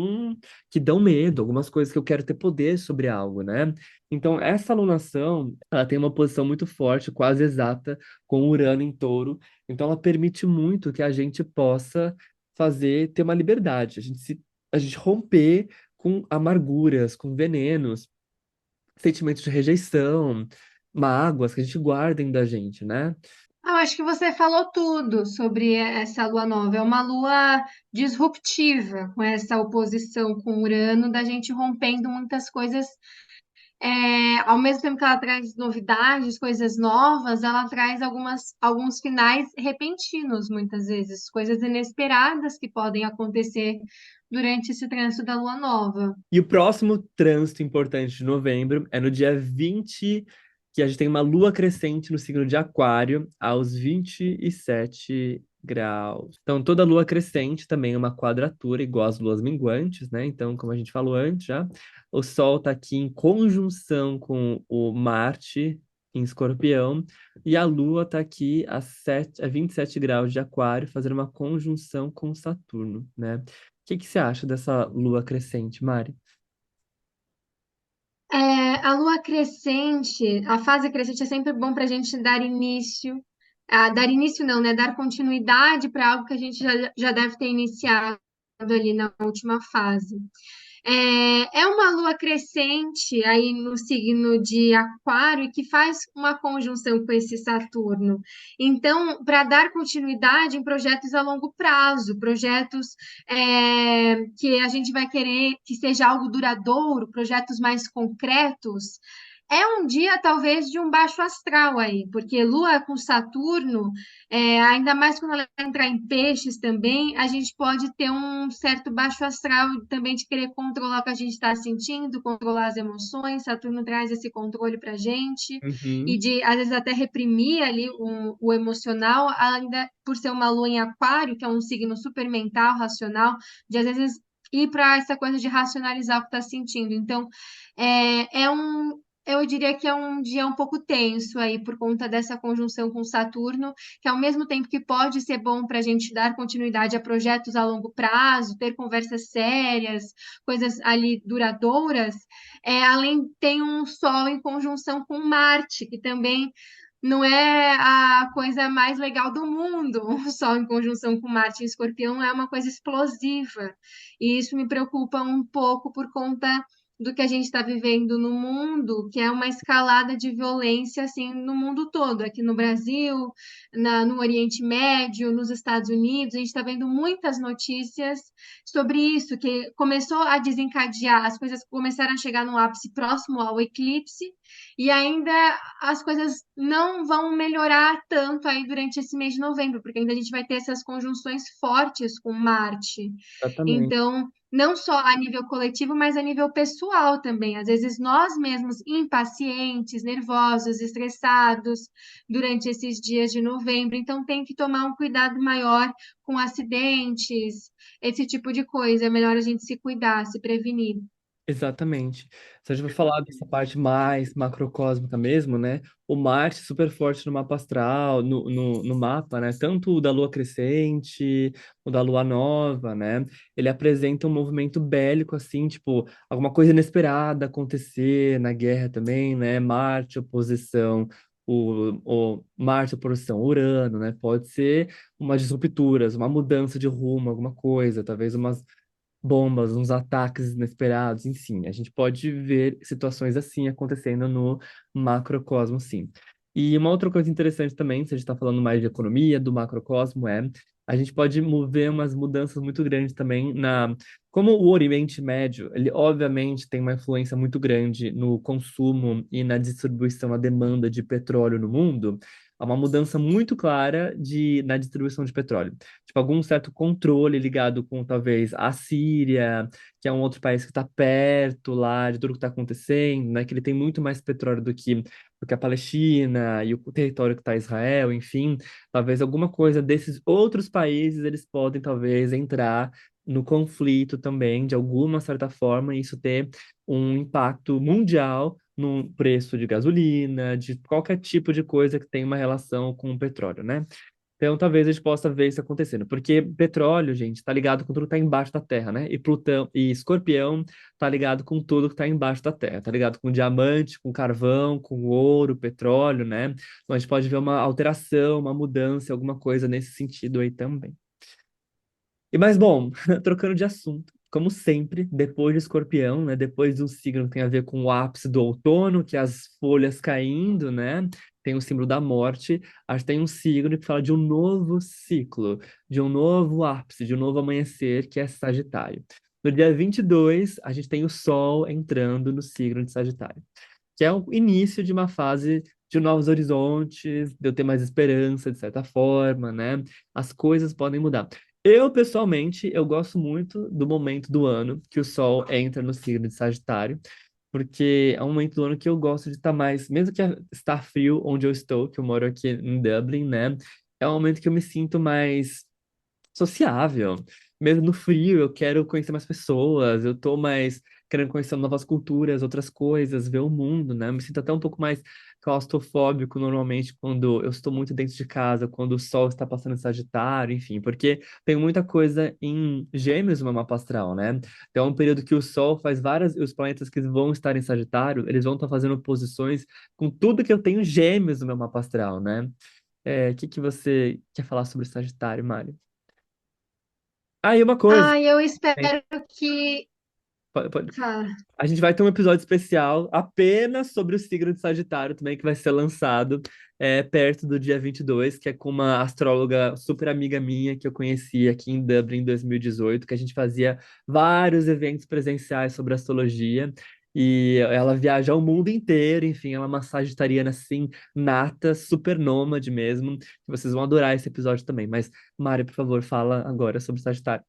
que dão medo, algumas coisas que eu quero ter poder sobre algo, né? Então, essa alunação, ela tem uma posição muito forte, quase exata, com Urano em Touro. Então, ela permite muito que a gente possa ter uma liberdade, a gente romper com amarguras, com venenos, sentimentos de rejeição, mágoas que a gente guarda dentro da gente, né? Eu acho que você falou tudo sobre essa lua nova. É uma lua disruptiva, com essa oposição com Urano, da gente rompendo muitas coisas. Ao mesmo tempo que ela traz novidades, coisas novas, ela traz alguns finais repentinos, muitas vezes, coisas inesperadas que podem acontecer durante esse trânsito da lua nova. E o próximo trânsito importante de novembro é no dia 20, que a gente tem uma lua crescente no signo de Aquário, aos 27 graus. Então, toda lua crescente também é uma quadratura, igual às luas minguantes, né? Então, como a gente falou antes já, o Sol está aqui em conjunção com o Marte em Escorpião, e a Lua está aqui a 27 graus de Aquário, fazendo uma conjunção com Saturno, né? O que que você acha dessa lua crescente, Mari? A lua crescente, a fase crescente é sempre bom para a gente dar início não, né? Dar continuidade para algo que a gente já deve ter iniciado ali na última fase. É uma lua crescente aí no signo de Aquário e que faz uma conjunção com esse Saturno. Então, para dar continuidade em projetos a longo prazo, projetos que a gente vai querer que seja algo duradouro, projetos mais concretos. É um dia, talvez, de um baixo astral aí, porque Lua com Saturno, ainda mais quando ela entrar em peixes também, a gente pode ter um certo baixo astral também de querer controlar o que a gente está sentindo, controlar as emoções. Saturno traz esse controle para a gente e Uhum, de, às vezes, até reprimir ali o emocional, ainda por ser uma lua em aquário, que é um signo super mental, racional, de às vezes ir para essa coisa de racionalizar o que está sentindo. Então, eu diria que é um dia um pouco tenso aí por conta dessa conjunção com Saturno, que ao mesmo tempo que pode ser bom para a gente dar continuidade a projetos a longo prazo, ter conversas sérias, coisas ali duradouras, além tem um Sol em conjunção com Marte, que também não é a coisa mais legal do mundo. O Sol em conjunção com Marte em Escorpião é uma coisa explosiva, e isso me preocupa um pouco por conta do que a gente está vivendo no mundo, que é uma escalada de violência assim no mundo todo, aqui no Brasil, no Oriente Médio, nos Estados Unidos, a gente está vendo muitas notícias sobre isso, que começou a desencadear, as coisas começaram a chegar no ápice próximo ao eclipse, e ainda as coisas não vão melhorar tanto aí durante esse mês de novembro, porque ainda a gente vai ter essas conjunções fortes com Marte. exatamente. Então, não só a nível coletivo, mas a nível pessoal também. Às vezes nós mesmos impacientes, nervosos, estressados durante esses dias de novembro, então tem que tomar um cuidado maior com acidentes, esse tipo de coisa. É melhor a gente se cuidar, se prevenir. Exatamente. Se a gente for falar dessa parte mais macrocósmica mesmo, né? O Marte é super forte no mapa astral, no mapa, né? Tanto o da Lua crescente, o da Lua nova, né? Ele apresenta um movimento bélico, assim, tipo, alguma coisa inesperada acontecer na guerra também, né? Marte, oposição. O Marte, oposição Urano, né? Pode ser umas disrupturas, uma mudança de rumo, alguma coisa, talvez umas bombas, uns ataques inesperados, enfim, a gente pode ver situações assim acontecendo no macrocosmo, sim. E uma outra coisa interessante também, se a gente está falando mais de economia, do macrocosmo, a gente pode mover umas mudanças muito grandes também na. Como o Oriente Médio, ele obviamente tem uma influência muito grande no consumo e na distribuição, na demanda de petróleo no mundo, há uma mudança muito clara na distribuição de petróleo, tipo, algum certo controle ligado com talvez a Síria, que é um outro país que está perto lá de tudo que está acontecendo, né? Que ele tem muito mais petróleo do que a Palestina e o território que está Israel, enfim, talvez alguma coisa desses outros países eles podem talvez entrar no conflito também, de alguma certa forma, e isso ter um impacto mundial no preço de gasolina, de qualquer tipo de coisa que tenha uma relação com o petróleo, né? Então, talvez a gente possa ver isso acontecendo. Porque petróleo, gente, tá ligado com tudo que tá embaixo da Terra, né? E Plutão e Escorpião tá ligado com tudo que tá embaixo da Terra. Tá ligado com diamante, com carvão, com ouro, petróleo, né? Então a gente pode ver uma alteração, uma mudança, alguma coisa nesse sentido aí também. E mais bom, trocando de assunto, como sempre, depois de Escorpião, né? Depois de um signo que tem a ver com o ápice do outono, que é as folhas caindo, né? Tem o símbolo da morte. A gente tem um signo que fala de um novo ciclo, de um novo ápice, de um novo amanhecer, que é Sagitário. No dia 22, a gente tem o Sol entrando no signo de Sagitário, que é o início de uma fase de novos horizontes, de eu ter mais esperança, de certa forma, né? As coisas podem mudar. Eu, pessoalmente, eu gosto muito do momento do ano que o Sol entra no signo de Sagitário, porque é um momento do ano que eu gosto de estar mais, mesmo que está frio onde eu estou, que eu moro aqui em Dublin, né? É um momento que eu me sinto mais sociável. Mesmo no frio, eu quero conhecer mais pessoas, eu tô mais querendo conhecer novas culturas, outras coisas, ver o mundo, né? Eu me sinto até um pouco mais claustrofóbico normalmente quando eu estou muito dentro de casa, quando o sol está passando em Sagitário, enfim, porque tem muita coisa em Gêmeos no meu mapa astral, né? Então é um período que o Sol faz várias, os planetas que vão estar em Sagitário, eles vão estar fazendo posições com tudo que eu tenho Gêmeos no meu mapa astral, né? O que que você quer falar sobre Sagitário, Mário? Ah, e uma coisa. Ah, eu espero que. Fala. A gente vai ter um episódio especial apenas sobre o signo de Sagitário também, que vai ser lançado perto do dia 22, que é com uma astróloga super amiga minha que eu conheci aqui em Dublin em 2018, que a gente fazia vários eventos presenciais sobre astrologia. E ela viaja ao mundo inteiro, enfim, ela é uma sagitariana assim, nata, super nômade mesmo. Vocês vão adorar esse episódio também. Mas, Mari, por favor, fala agora sobre Sagitário.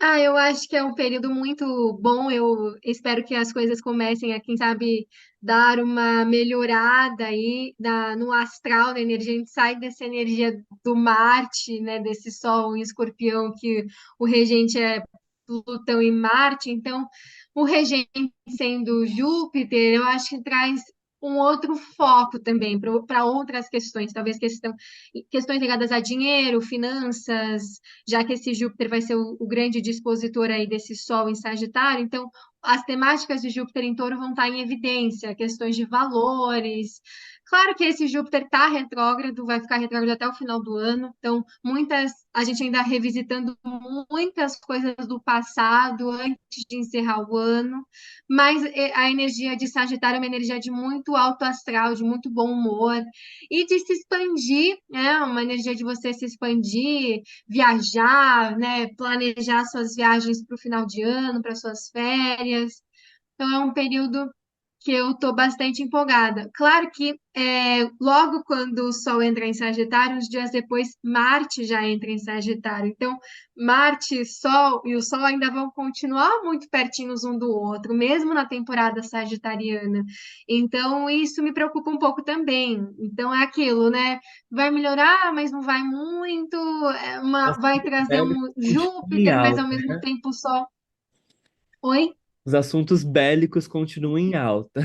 Ah, eu acho que é um período muito bom. Eu espero que as coisas comecem a, quem sabe, dar uma melhorada aí no astral, na energia. A gente sai dessa energia do Marte, né, desse Sol em Escorpião, que o regente é Plutão e Marte. Então, o regente sendo Júpiter, eu acho que traz um outro foco também para outras questões, talvez questões ligadas a dinheiro, finanças, já que esse Júpiter vai ser o grande dispositor aí desse Sol em Sagitário, então as temáticas de Júpiter em Touro vão estar em evidência, questões de valores. Claro que esse Júpiter está retrógrado, vai ficar retrógrado até o final do ano, então a gente ainda revisitando muitas coisas do passado antes de encerrar o ano, mas a energia de Sagitário é uma energia de muito alto astral, de muito bom humor e de se expandir, né? Uma energia de você se expandir, viajar, né? Planejar suas viagens para o final de ano, para suas férias. Então é um período que eu estou bastante empolgada. Claro que logo quando o Sol entra em Sagitário, uns dias depois Marte já entra em Sagitário. Então, Marte, Sol e o Sol ainda vão continuar muito pertinhos um do outro, mesmo na temporada sagitariana. Então, isso me preocupa um pouco também. Então, é aquilo, né? Vai melhorar, mas não vai muito. Vai trazer Velho, um continua em Júpiter, mas ao alta. mesmo tempo o Sol. Oi? Os assuntos bélicos continuam em alta.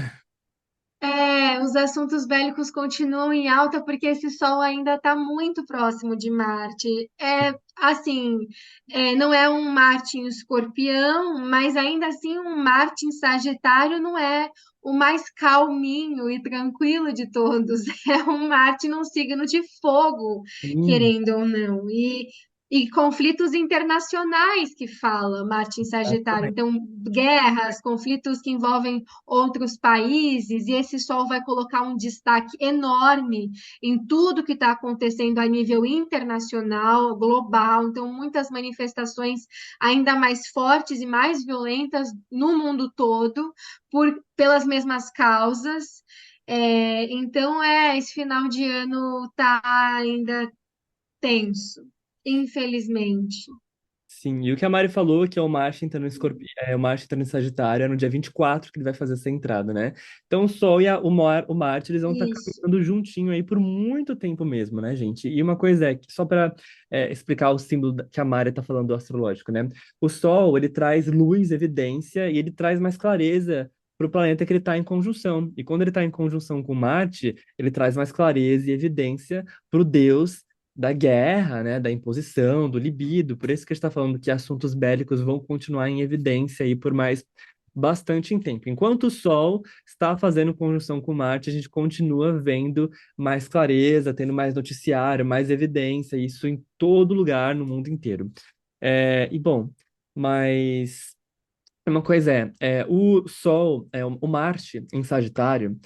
Os assuntos bélicos continuam em alta porque esse Sol ainda está muito próximo de Marte. Assim, não é um Marte em Escorpião, mas ainda assim um Marte em Sagitário não é o mais calminho e tranquilo de todos. É um Marte num signo de fogo, Sim, querendo ou não. E conflitos internacionais que fala Marte em Sagitário. exatamente. Então, guerras, conflitos que envolvem outros países, e esse sol vai colocar um destaque enorme em tudo que está acontecendo a nível internacional, global. Então, muitas manifestações ainda mais fortes e mais violentas no mundo todo, pelas mesmas causas. Então, esse final de ano está ainda tenso, infelizmente. Sim, e o que a Mari falou, que é o Marte entrando no o Marte entrando em Sagitário, é no dia 24 que ele vai fazer essa entrada, né? Então o Sol e o Marte, eles vão estar Isso. caminhando juntinho aí por muito tempo mesmo, né, gente? E uma coisa é, que só para explicar o símbolo que a Mari tá falando do astrológico, né? O Sol, ele traz luz, evidência, e ele traz mais clareza para o planeta que ele está em conjunção. E quando ele está em conjunção com Marte, ele traz mais clareza e evidência para o Deus da guerra, né, da imposição, do libido. Por isso que a gente está falando que assuntos bélicos vão continuar em evidência aí por mais bastante em tempo. Enquanto o Sol está fazendo conjunção com Marte, a gente continua vendo mais clareza, tendo mais noticiário, mais evidência, isso em todo lugar no mundo inteiro. E bom, mas uma coisa o Sol, o Marte em Sagitário,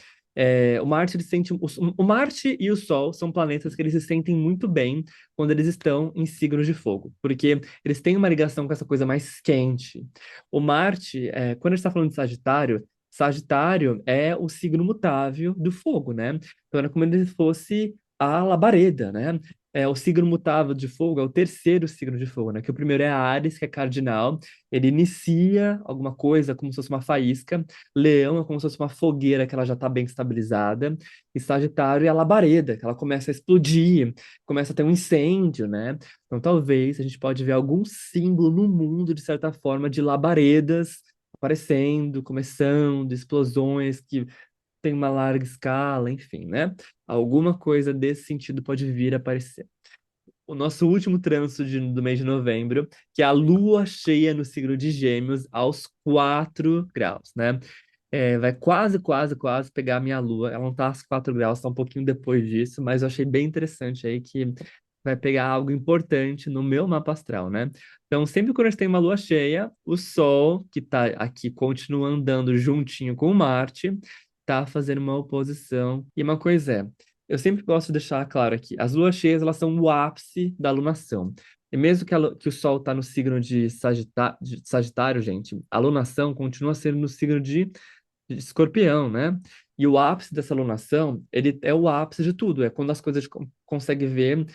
o Marte ele sente, o Marte e o Sol são planetas que eles se sentem muito bem quando eles estão em signos de fogo, porque eles têm uma ligação com essa coisa mais quente. O Marte, quando a gente está falando de Sagitário, Sagitário é o signo mutável do fogo, né? Então era como se ele fosse a labareda, né? O signo mutável de fogo é o terceiro signo de fogo, né? Que o primeiro é Áries, que é cardinal, ele inicia alguma coisa como se fosse uma faísca. Leão é como se fosse uma fogueira que ela já está bem estabilizada. E Sagitário é a labareda, que ela começa a explodir, começa a ter um incêndio, né? Então talvez a gente pode ver algum símbolo no mundo, de certa forma, de labaredas aparecendo, começando, explosões que tem uma larga escala, enfim, né? Alguma coisa desse sentido pode vir a aparecer. O nosso último trânsito do mês de novembro, que é a lua cheia no signo de Gêmeos, aos 4 graus, né? Vai quase, quase, quase pegar a minha lua. Ela não tá aos 4 graus, tá um pouquinho depois disso, mas eu achei bem interessante aí que vai pegar algo importante no meu mapa astral, né? Então, sempre quando a gente tem uma lua cheia, o Sol, que tá aqui, continua andando juntinho com o Marte, tá fazendo uma oposição. E uma coisa é, eu sempre gosto de deixar claro aqui, as luas cheias, elas são o ápice da alunação. E mesmo que o Sol tá no signo de Sagitário, gente, a alunação continua sendo no signo de Escorpião, né? E o ápice dessa alunação, ele é o ápice de tudo, é quando as coisas conseguem ver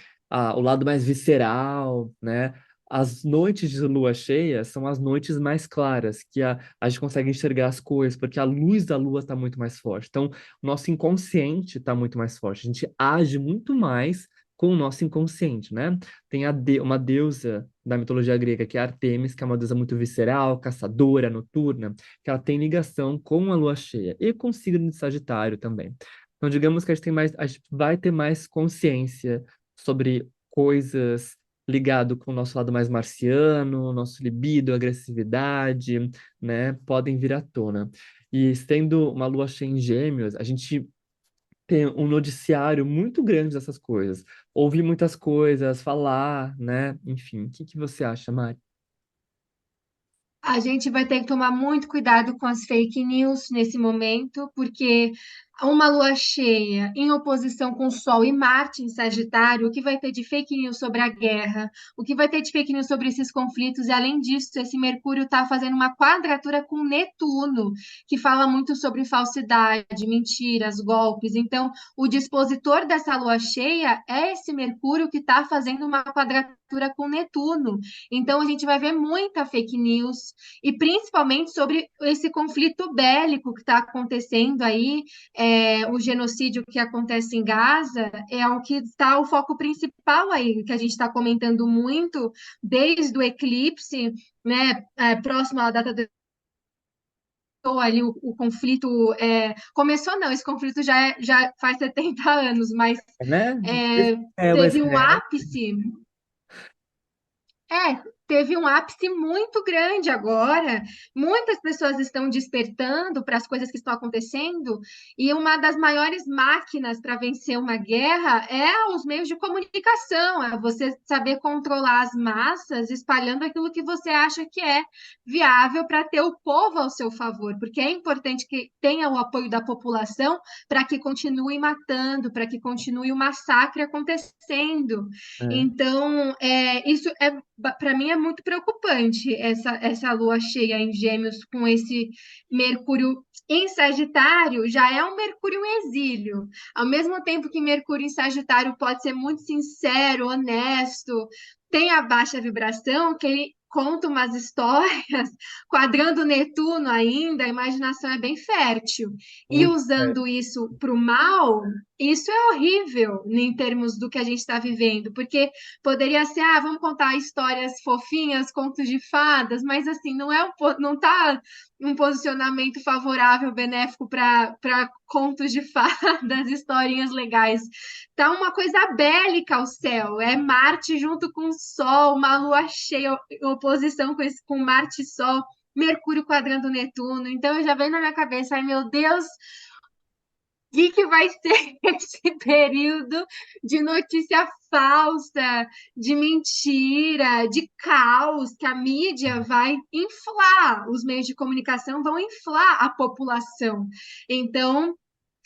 o lado mais visceral, né? As noites de lua cheia são as noites mais claras, que a gente consegue enxergar as coisas, porque a luz da lua está muito mais forte. Então, o nosso inconsciente está muito mais forte. A gente age muito mais com o nosso inconsciente, né? Tem uma deusa da mitologia grega, que é Artemis, que é uma deusa muito visceral, caçadora, noturna, que ela tem ligação com a lua cheia e com o signo de Sagitário também. Então, digamos que a gente vai ter mais consciência sobre coisas ligado com o nosso lado mais marciano, nosso libido, agressividade, né? Podem vir à tona. E sendo uma lua cheia em Gêmeos, a gente tem um noticiário muito grande dessas coisas. Ouvir muitas coisas, falar, né? Enfim, o que que você acha, Mari? A gente vai ter que tomar muito cuidado com as fake news nesse momento, porque uma lua cheia em oposição com o Sol e Marte em Sagitário, o que vai ter de fake news sobre a guerra, o que vai ter de fake news sobre esses conflitos, e além disso, esse Mercúrio está fazendo uma quadratura com Netuno, que fala muito sobre falsidade, mentiras, golpes. Então, o dispositor dessa lua cheia é esse Mercúrio que está fazendo uma quadratura com Netuno. Então, a gente vai ver muita fake news, e principalmente sobre esse conflito bélico que está acontecendo aí, o genocídio que acontece em Gaza, é o que está o foco principal aí, que a gente está comentando muito desde o eclipse, né, próximo à data do ali o conflito começou não, esse conflito já faz 70 anos, mas Né? é, Mas teve um ápice teve um ápice muito grande agora. Muitas pessoas estão despertando para as coisas que estão acontecendo, e uma das maiores máquinas para vencer uma guerra é os meios de comunicação, é você saber controlar as massas, espalhando aquilo que você acha que é viável para ter o povo ao seu favor, porque é importante que tenha o apoio da população para que continue matando, para que continue o massacre acontecendo. é. Então, isso para mim é muito preocupante, essa lua cheia em Gêmeos com esse Mercúrio em Sagitário, já é um Mercúrio em exílio. Ao mesmo tempo que Mercúrio em Sagitário pode ser muito sincero, honesto, tem a baixa vibração, que ele conta umas histórias, quadrando Netuno ainda, a imaginação é bem fértil. E Muito usando isso para o mal, isso é horrível em termos do que a gente está vivendo, porque poderia ser, vamos contar histórias fofinhas, contos de fadas, mas assim, não tá um posicionamento favorável, benéfico para contos de fadas, historinhas legais. Tá uma coisa bélica ao céu, é Marte junto com o Sol, uma lua cheia em oposição com Marte e Sol, Mercúrio quadrando Netuno. Então eu já venho na minha cabeça, ai meu Deus, que vai ser esse período de notícia falsa, de mentira, de caos, que a mídia vai inflar, os meios de comunicação vão inflar a população. Então,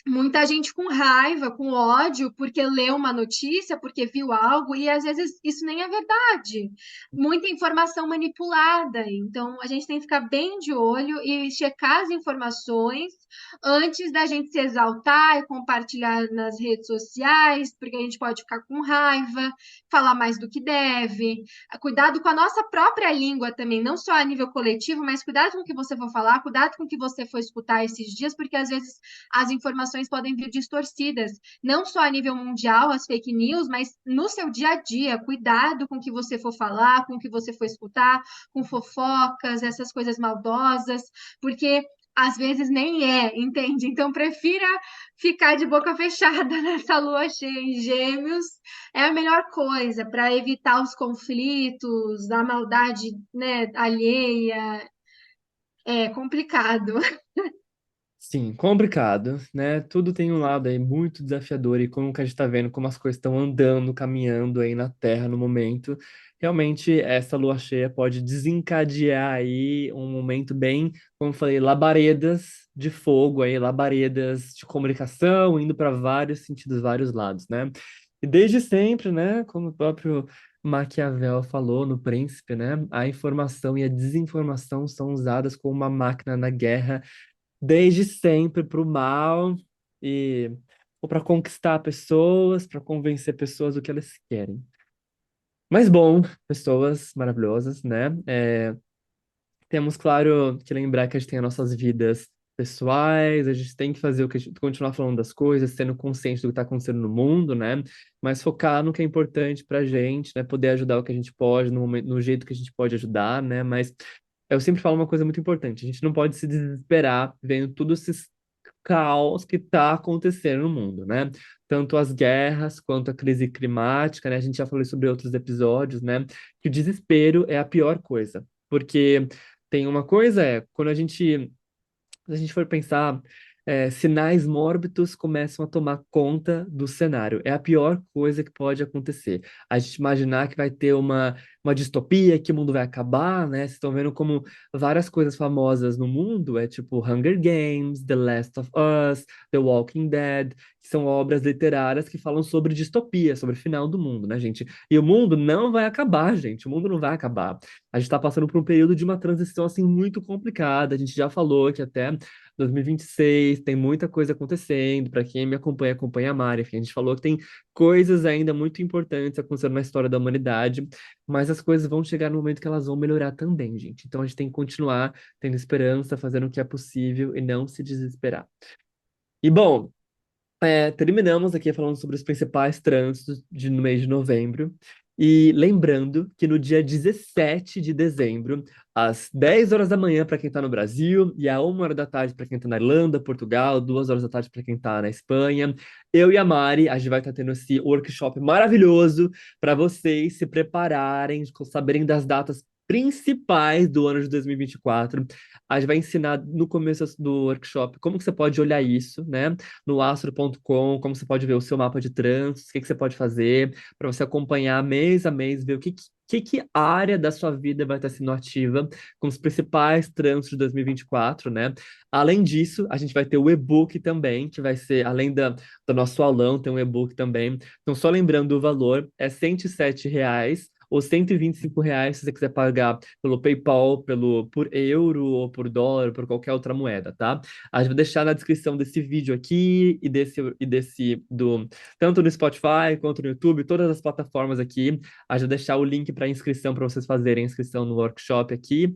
muita gente com raiva, com ódio, porque leu uma notícia, porque viu algo, e às vezes isso nem é verdade. Muita informação manipulada. Então, a gente tem que ficar bem de olho e checar as informações antes da gente se exaltar e compartilhar nas redes sociais, porque a gente pode ficar com raiva, falar mais do que deve. Cuidado com a nossa própria língua também, não só a nível coletivo, mas cuidado com o que você for falar, cuidado com o que você for escutar esses dias, porque às vezes as informações podem vir distorcidas, não só a nível mundial, as fake news, mas no seu dia a dia. Cuidado com o que você for falar, com o que você for escutar, com fofocas, essas coisas maldosas, porque às vezes nem entende? Então, prefira ficar de boca fechada nessa lua cheia em Gêmeos, é a melhor coisa para evitar os conflitos, a maldade, né, alheia. É complicado. Sim, complicado, né? Tudo tem um lado aí muito desafiador e como que a gente tá vendo como as coisas estão andando, caminhando aí na Terra no momento, realmente essa lua cheia pode desencadear aí um momento bem, como eu falei, labaredas de fogo aí, labaredas de comunicação, indo para vários sentidos, vários lados, né? E desde sempre, né, como o próprio Maquiavel falou no Príncipe, né, a informação e a desinformação são usadas como uma máquina na guerra desde sempre para o mal e ou para conquistar pessoas, para convencer pessoas do que elas querem. Mas bom, pessoas maravilhosas, né? Temos, claro, que lembrar que a gente tem as nossas vidas pessoais, a gente tem que fazer o que a gente, continuar falando das coisas, sendo consciente do que está acontecendo no mundo, né? Mas focar no que é importante para a gente, né? Poder ajudar o que a gente pode, no momento, no jeito que a gente pode ajudar, né? Mas eu sempre falo uma coisa muito importante: a gente não pode se desesperar vendo tudo esses caos que está acontecendo no mundo, né? Tanto as guerras quanto a crise climática, né? A gente já falou sobre outros episódios, né? Que o desespero é a pior coisa, porque tem uma coisa quando a gente for pensar, sinais mórbidos começam a tomar conta do cenário. É a pior coisa que pode acontecer. A gente imaginar que vai ter uma distopia, que o mundo vai acabar, né? Vocês estão vendo como várias coisas famosas no mundo, tipo Hunger Games, The Last of Us, The Walking Dead, que são obras literárias que falam sobre distopia, sobre o final do mundo, né, gente? E o mundo não vai acabar, gente. O mundo não vai acabar. A gente está passando por um período de uma transição assim muito complicada. A gente já falou que até 2026 tem muita coisa acontecendo. Para quem me acompanha, acompanha a Mari. Enfim, a gente falou que tem coisas ainda muito importantes acontecendo na história da humanidade, mas as coisas vão chegar no momento que elas vão melhorar também, gente. Então a gente tem que continuar tendo esperança, fazendo o que é possível e não se desesperar. E bom, terminamos aqui falando sobre os principais trânsitos no mês de novembro. E lembrando que no dia 17 de dezembro, às 10 horas da manhã para quem está no Brasil, e à 1 hora da tarde para quem está na Irlanda, Portugal, 2 horas da tarde para quem está na Espanha, eu e a Mari, a gente vai estar tendo esse workshop maravilhoso para vocês se prepararem, saberem das datas principais do ano de 2024. A gente vai ensinar no começo do workshop como que você pode olhar isso, né? No astro.com, como você pode ver o seu mapa de trânsitos, o que que você pode fazer para você acompanhar mês a mês, ver que área da sua vida vai estar sendo ativa com os principais trânsitos de 2024, né? Além disso, a gente vai ter o e-book também, que vai ser, além do nosso aulão, tem um e-book também. Então, só lembrando o valor, é R$ 107 ou R$ 125 se você quiser pagar pelo PayPal, por euro ou por dólar, por qualquer outra moeda, tá? A gente vai deixar na descrição desse vídeo aqui e tanto no Spotify quanto no YouTube, todas as plataformas aqui. A gente vai deixar o link para inscrição para vocês fazerem a inscrição no workshop aqui.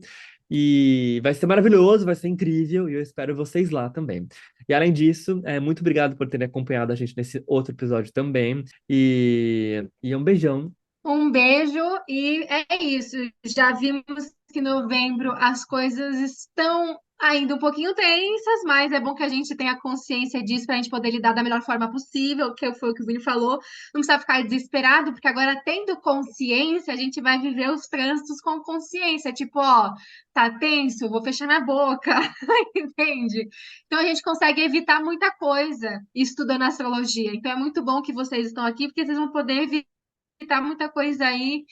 E vai ser maravilhoso, vai ser incrível e eu espero vocês lá também. E além disso, muito obrigado por terem acompanhado a gente nesse outro episódio também. E um beijão. Um beijo e é isso. Já vimos que em novembro as coisas estão ainda um pouquinho tensas, mas é bom que a gente tenha consciência disso para a gente poder lidar da melhor forma possível, que foi o que o Vini falou. Não precisa ficar desesperado, porque agora, tendo consciência, a gente vai viver os trânsitos com consciência. Tipo, ó, tá tenso, vou fechar minha boca, entende? Então a gente consegue evitar muita coisa estudando astrologia. Então é muito bom que vocês estão aqui, porque vocês vão poder evitar muita coisa aí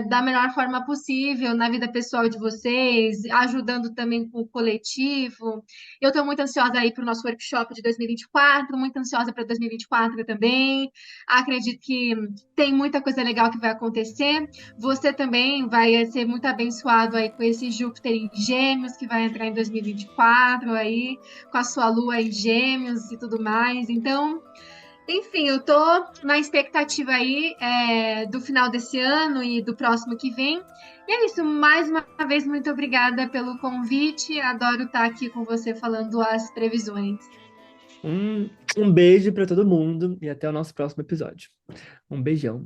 da melhor forma possível na vida pessoal de vocês, ajudando também com o coletivo. Eu estou muito ansiosa aí para o nosso workshop de 2024, muito ansiosa para 2024 também. Acredito que tem muita coisa legal que vai acontecer. Você também vai ser muito abençoado aí com esse Júpiter em Gêmeos que vai entrar em 2024 aí, com a sua Lua em Gêmeos e tudo mais. Então, enfim, eu tô na expectativa aí do final desse ano e do próximo que vem. E é isso, mais uma vez, muito obrigada pelo convite. Adoro estar aqui com você falando as previsões. Um beijo para todo mundo e até o nosso próximo episódio. Um beijão.